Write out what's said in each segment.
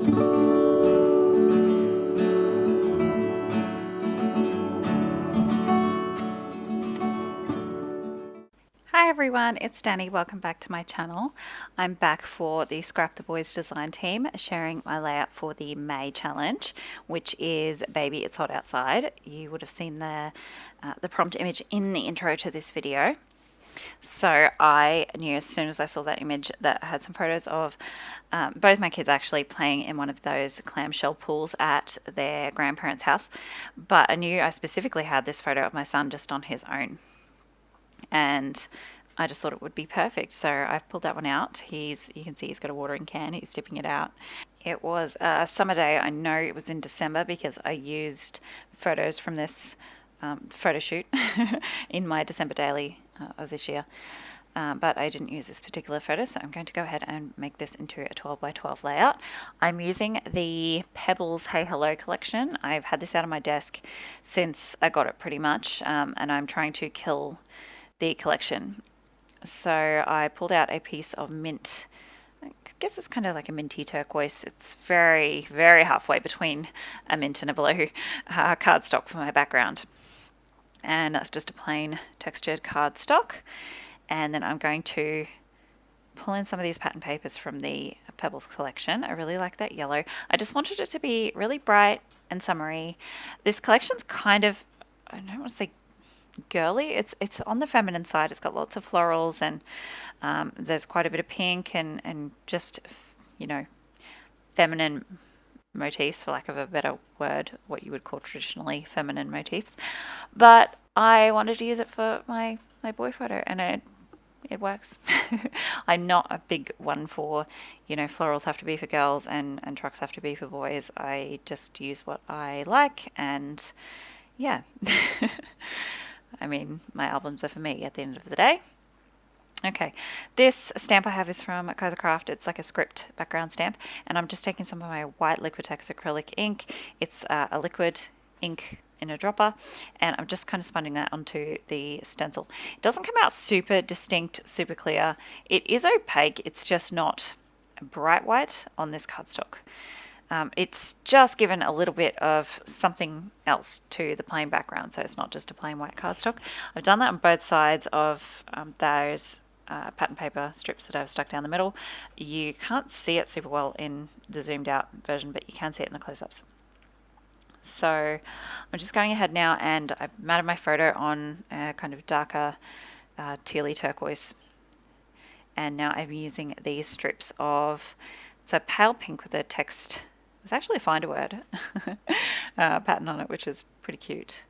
Hi everyone, it's Danny. Welcome back to my channel. I'm back for the Scrap the Boys design team, sharing my layout for the May challenge, which is Baby It's Hot Outside. You would have seen the prompt image in the intro to this video. So I knew as soon as I saw that image that I had some photos of both my kids actually playing in one of those clamshell pools at their grandparents' house. But I knew I specifically had this photo of my son just on his own. And I just thought it would be perfect. So I've pulled that one out. You can see he's got a watering can. He's dipping it out. It was a summer day. I know it was in December because I used photos from this photo shoot in my December daily of this year. But I didn't use this particular photo, so I'm going to go ahead and make this into a 12 by 12 layout. I'm using the Pebbles Hey Hello collection. I've had this out on my desk since I got it pretty much, and I'm trying to kill the collection. So I pulled out a piece of mint. I guess it's kind of like a minty turquoise. It's very, very halfway between a mint and a blue cardstock for my background. And that's just a plain textured cardstock. And then I'm going to pull in some of these pattern papers from the Pebbles collection. I really like that yellow. I just wanted it to be really bright and summery. This collection's kind of, I don't want to say girly. It's on the feminine side. It's got lots of florals and there's quite a bit of pink and just, you know, feminine motifs, for lack of a better word, what you would call traditionally feminine motifs. But I wanted to use it for my boy photo, and it works. I'm not a big one for, you know, florals have to be for girls and trucks have to be for boys. I just use what I like, and yeah. I mean, my albums are for me at the end of the day. Okay, this stamp I have is from Kaiser Craft. It's like a script background stamp, and I'm just taking some of my white Liquitex acrylic ink. It's a liquid ink in a dropper, and I'm just kind of sponging that onto the stencil. It doesn't come out super distinct, super clear. It is opaque, it's just not bright white on this cardstock. It's just given a little bit of something else to the plain background, so it's not just a plain white cardstock. I've done that on both sides of those pattern paper strips that I've stuck down the middle. You can't see it super well in the zoomed out version, but you can see it in the close-ups. So I'm just going ahead now, and I've matted my photo on a kind of darker tealy turquoise, and now I'm using these strips of, it's a pale pink with a text, it's actually a find a word pattern on it, which is pretty cute.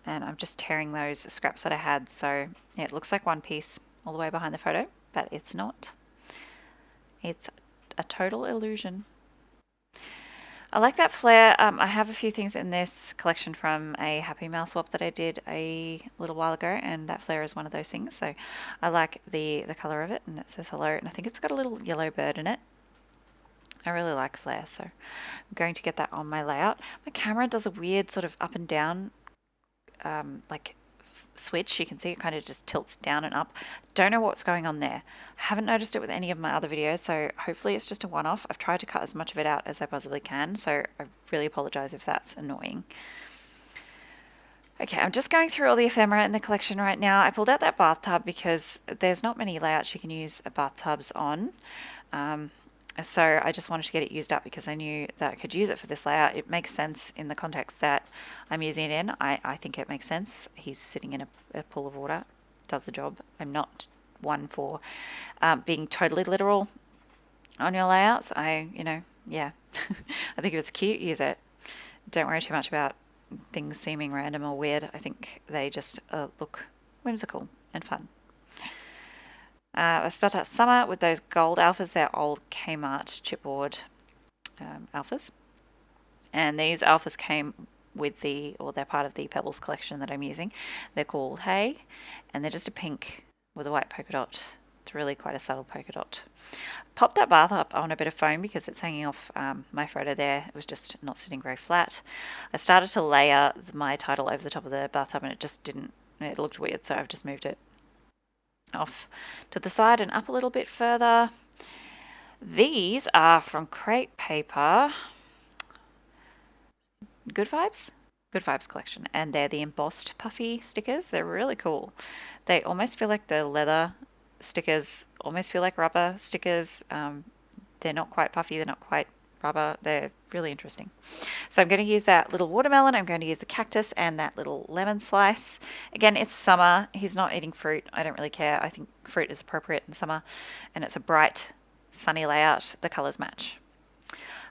And I'm just tearing those scraps that I had, so yeah, it looks like one piece all the way behind the photo, but it's not. It's a total illusion. I like that flare. I have a few things in this collection from a Happy Mail swap that I did a little while ago, and that flare is one of those things. So I like the color of it, and it says hello, and I think it's got a little yellow bird in it. I really like flare, so I'm going to get that on my layout. My camera does a weird sort of up and down like switch. You can see it kind of just tilts down and up. Don't know what's going on there. Haven't noticed it with any of my other videos, so hopefully it's just a one-off. I've tried to cut as much of it out as I possibly can, so I really apologize if that's annoying. Okay, I'm just going through all the ephemera in the collection right now. I pulled out that bathtub because there's not many layouts you can use bathtubs on. So I just wanted to get it used up because I knew that I could use it for this layout. It makes sense in the context that I'm using it in. I think it makes sense. He's sitting in a pool of water. Does the job. I'm not one for being totally literal on your layouts. Yeah. I think if it's cute, use it. Don't worry too much about things seeming random or weird. I think they just look whimsical and fun. I spelled out summer with those gold alphas. They're old Kmart chipboard alphas. And these alphas came with they're part of the Pebbles collection that I'm using. They're called Hey, and they're just a pink with a white polka dot. It's really quite a subtle polka dot. Popped that bath up on a bit of foam because it's hanging off my photo there. It was just not sitting very flat. I started to layer my title over the top of the bathtub, and it looked weird, so I've just moved it off to the side and up a little bit further. These are from Crate Paper. Good Vibes? Good Vibes collection. And they're the embossed puffy stickers. They're really cool. They almost feel like the leather stickers, almost feel like rubber stickers. They're not quite puffy, they're not quite rubber. They're really interesting. So I'm going to use that little watermelon, I'm going to use the cactus and that little lemon slice. Again, it's summer. He's not eating fruit. I don't really care. I think fruit is appropriate in summer. And it's a bright, sunny layout. The colours match.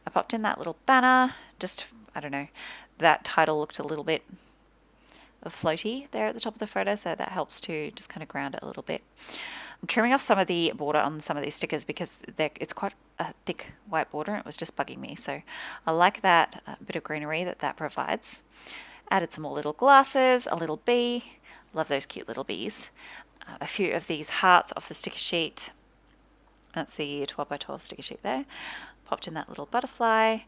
I popped in that little banner. Just, I don't know, that title looked a little bit floaty there at the top of the photo, so that helps to just kind of ground it a little bit. I'm trimming off some of the border on some of these stickers because it's quite a thick white border and it was just bugging me. So I like that bit of greenery that provides. Added some more little glasses, a little bee. Love those cute little bees. A few of these hearts off the sticker sheet. That's the 12 by 12 sticker sheet there. Popped in that little butterfly.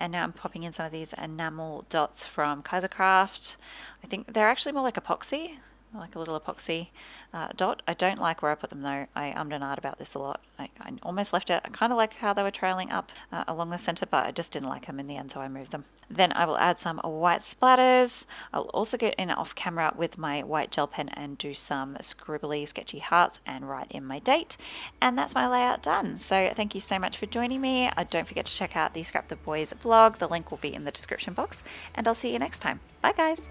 And now I'm popping in some of these enamel dots from Kaisercraft. I think they're actually more like epoxy, like a little epoxy dot. I don't like where I put them though. I ummed and ahed about this a lot. I almost left it. I kind of like how they were trailing up along the center, but I just didn't like them in the end, so I moved them. Then I will add some white splatters. I'll also get in off camera with my white gel pen and do some scribbly, sketchy hearts and write in my date. And that's my layout done. So thank you so much for joining me. Don't forget to check out the Scrap the Boys blog. The link will be in the description box, and I'll see you next time. Bye guys.